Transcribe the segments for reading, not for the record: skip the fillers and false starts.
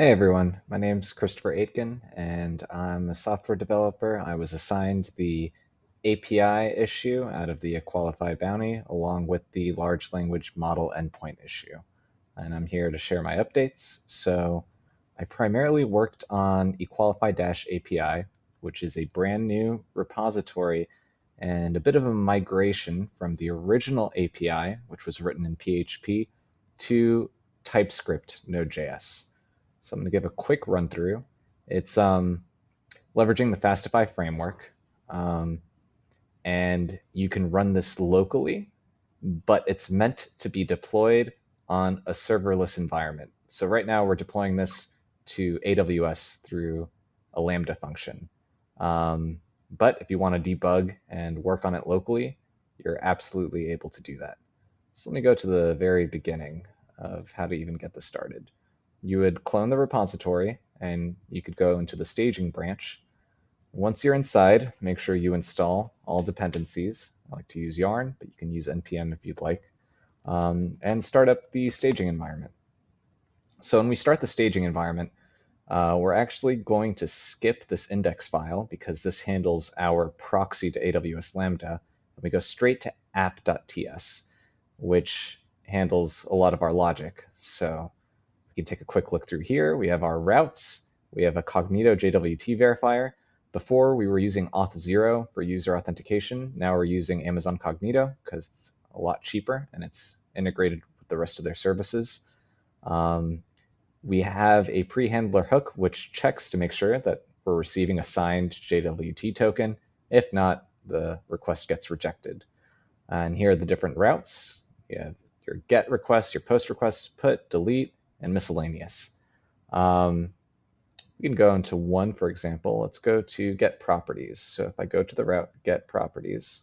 Hey everyone, my name's Christopher Aitken and I'm a software developer. I was assigned the API issue out of the Equalify bounty along with the large language model endpoint issue. And I'm here to share my updates. So I primarily worked on Equalify-API, which is a brand new repository and a bit of a migration from the original API, which was written in PHP, to TypeScript Node.js. So I'm going to give a quick run through. It's leveraging the Fastify framework, um, and you can run this locally, but it's meant to be deployed on a serverless environment. So right now we're deploying this to AWS through a Lambda function. But if you want to debug and work on it locally, you're absolutely able to do that. So let me go to the very beginning of how to even get this started. You would clone the repository and you could go into the staging branch. Once you're inside, make sure you install all dependencies. I like to use Yarn, but you can use npm if you'd like, and start up the staging environment. So when we start the staging environment, we're actually going to skip this index file because this handles our proxy to AWS Lambda. And we go straight to app.ts, which handles a lot of our logic. So we can take a quick look through here. We have our routes. We have a Cognito JWT verifier. Before we were using Auth0 for user authentication. Now we're using Amazon Cognito because it's a lot cheaper and it's integrated with the rest of their services. We have a pre-handler hook which checks to make sure that we're receiving a signed JWT token. If not, the request gets rejected. And here are the different routes. You have your GET request, your POST request, PUT, delete, and miscellaneous. We can go into one, for example. Let's go to get properties. So if I go to the route get properties,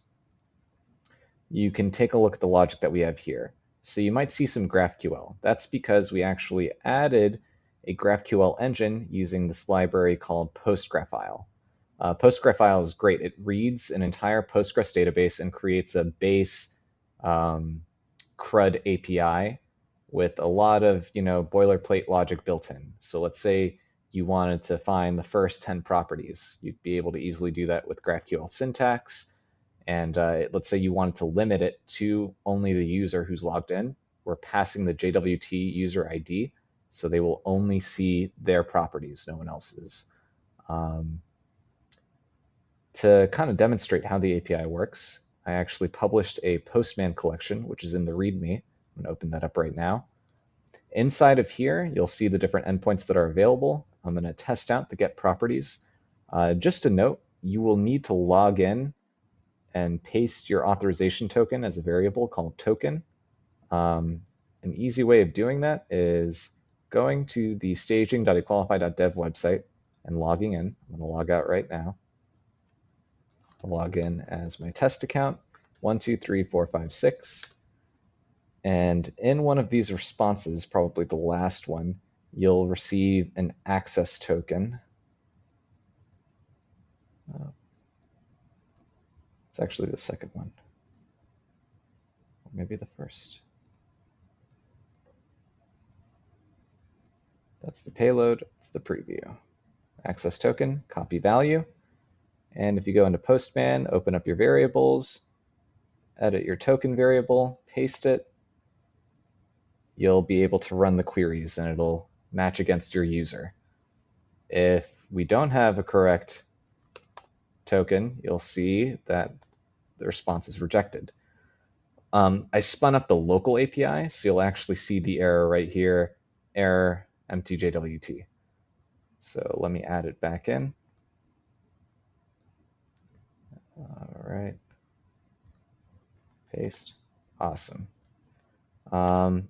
you can take a look at the logic that we have here. So you might see some GraphQL. That's because we actually added a GraphQL engine using this library called PostgreFile. PostgreFile is great. It reads an entire Postgres database and creates a base CRUD API with a lot of boilerplate logic built in. So let's say you wanted to find the first 10 properties. You'd be able to easily do that with GraphQL syntax. And let's say you wanted to limit it to only the user who's logged in. We're passing the JWT user ID, so they will only see their properties, no one else's. To kind of demonstrate how the API works, I actually published a Postman collection, which is in the README. I'm going to open that up right now. Inside of here, you'll see the different endpoints that are available. I'm going to test out the get properties. Just a note, you will need to log in and paste your authorization token as a variable called token. An easy way of doing that is going to the staging.equalify.dev website and logging in. I'm going to log out right now. I'll log in as my test account, 1, 2, 3, 4, 5, 6. And in one of these responses, probably the last one, you'll receive an access token. It's actually the second one, or maybe the first. That's the payload, it's the preview. Access token, copy value. And if you go into Postman, open up your variables, edit your token variable, paste it, you'll be able to run the queries and it'll match against your user. If we don't have a correct token, you'll see that the response is rejected. I spun up the local API, so you'll actually see the error right here, error empty JWT. So let me add it back in. All right, paste, awesome.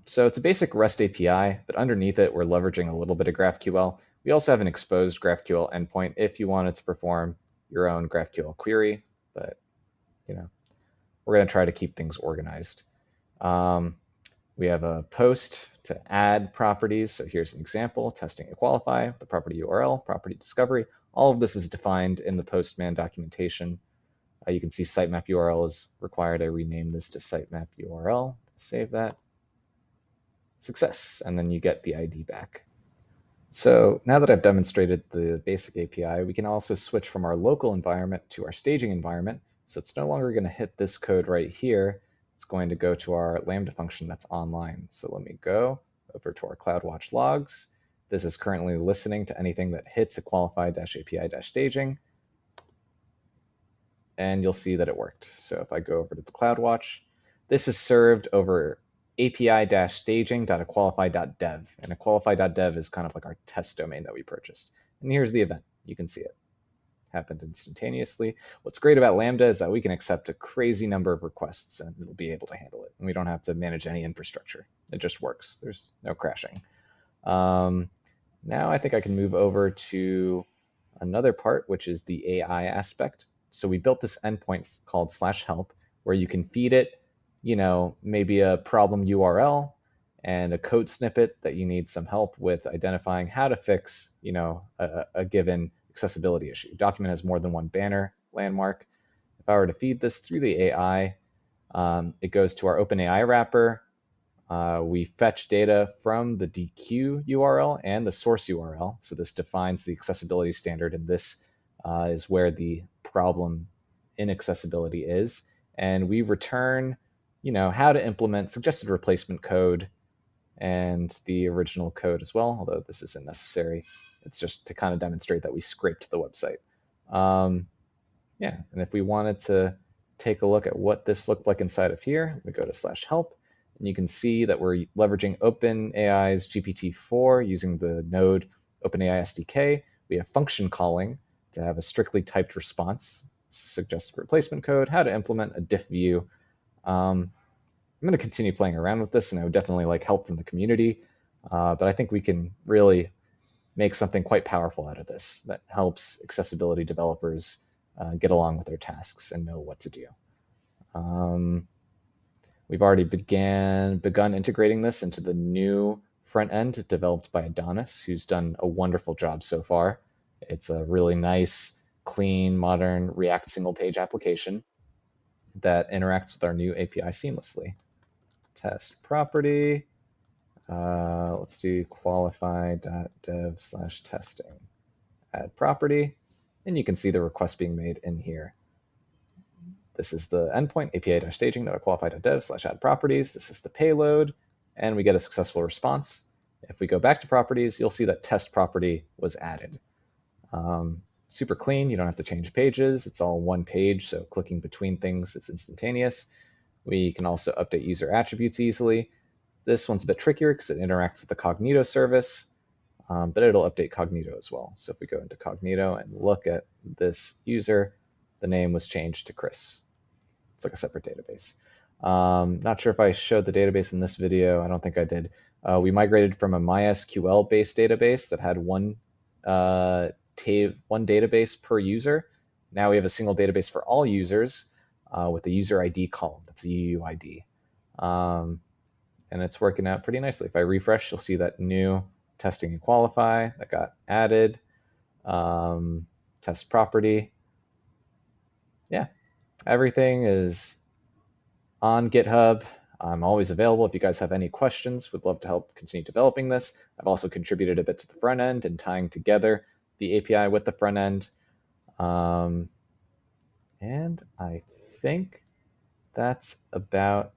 So it's a basic REST API, but underneath it, we're leveraging a little bit of GraphQL. We also have an exposed GraphQL endpoint if you wanted to perform your own GraphQL query, but we're going to try to keep things organized. We have a post to add properties. So here's an example, testing Equalify, the property URL, property discovery. All of this is defined in the Postman documentation. You can see sitemap URL is required. I renamed this to sitemap URL. Save that. Success, and then you get the ID back. So now that I've demonstrated the basic API, we can also switch from our local environment to our staging environment. So it's no longer going to hit this code right here. It's going to go to our Lambda function that's online. So let me go over to our CloudWatch logs. This is currently listening to anything that hits Equalify-API-staging. And you'll see that it worked. So if I go over to the CloudWatch, this is served over api-staging.equalify.dev. And equalify.dev is kind of like our test domain that we purchased. And here's the event. You can see it happened instantaneously. What's great about Lambda is that we can accept a crazy number of requests and it'll be able to handle it. And we don't have to manage any infrastructure. It just works. There's no crashing. Now I think I can move over to another part, which is the AI aspect. So we built this endpoint called /help, where you can feed it, maybe a problem URL and a code snippet that you need some help with identifying how to fix, a given accessibility issue. Document has more than one banner landmark. If I were to feed this through the AI, it goes to our OpenAI wrapper. We fetch data from the DQ URL and the source URL. So this defines the accessibility standard, and this is where the problem in accessibility is. And we return, how to implement suggested replacement code and the original code as well, although this isn't necessary. It's just to kind of demonstrate that we scraped the website. Yeah, and if we wanted to take a look at what this looked like inside of here, we go to /help, and you can see that we're leveraging OpenAI's GPT-4 using the node OpenAI SDK. We have function calling to have a strictly typed response, suggested replacement code, how to implement a diff view. I'm going to continue playing around with this, and I would definitely like help from the community. But I think we can really make something quite powerful out of this that helps accessibility developers get along with their tasks and know what to do. We've already begun integrating this into the new front end developed by Adonis, who's done a wonderful job so far. It's a really nice, clean, modern React single page application that interacts with our new API seamlessly. Test property. Let's do qualify.dev/testing. Add property, and you can see the request being made in here. This is the endpoint, api-staging.qualify.dev/add properties. This is the payload, and we get a successful response. If we go back to properties, you'll see that test property was added. Super clean, you don't have to change pages. It's all one page, so clicking between things is instantaneous. We can also update user attributes easily. This one's a bit trickier because it interacts with the Cognito service, but it'll update Cognito as well. So if we go into Cognito and look at this user, the name was changed to Chris. It's like a separate database. Not sure if I showed the database in this video. I don't think I did. We migrated from a MySQL-based database that had one database per user. Now we have a single database for all users with a user ID column. That's a UUID. And it's working out pretty nicely. If I refresh, you'll see that new testing and qualify that got added. Test property. Yeah, everything is on GitHub. I'm always available if you guys have any questions. Would love to help continue developing this. I've also contributed a bit to the front end and tying together the API with the front end. And I think that's about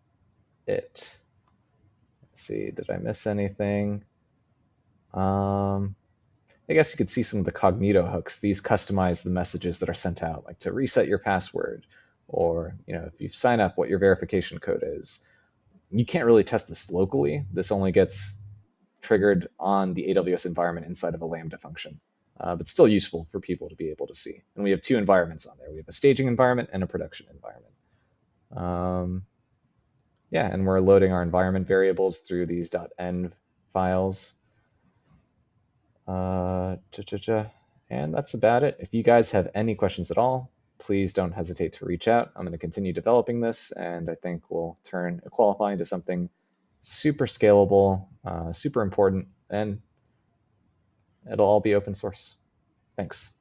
it. Let's see, did I miss anything? I guess you could see some of the Cognito hooks. These customize the messages that are sent out, like to reset your password, or if you sign up, what your verification code is. You can't really test this locally. This only gets triggered on the AWS environment inside of a Lambda function, but still useful for people to be able to see. And we have two environments on there. We have a staging environment and a production environment. Yeah, and we're loading our environment variables through these .env files. And that's about it. If you guys have any questions at all, please don't hesitate to reach out. I'm going to continue developing this, and I think we'll turn Equalify into something super scalable, super important, and it'll all be open source. Thanks.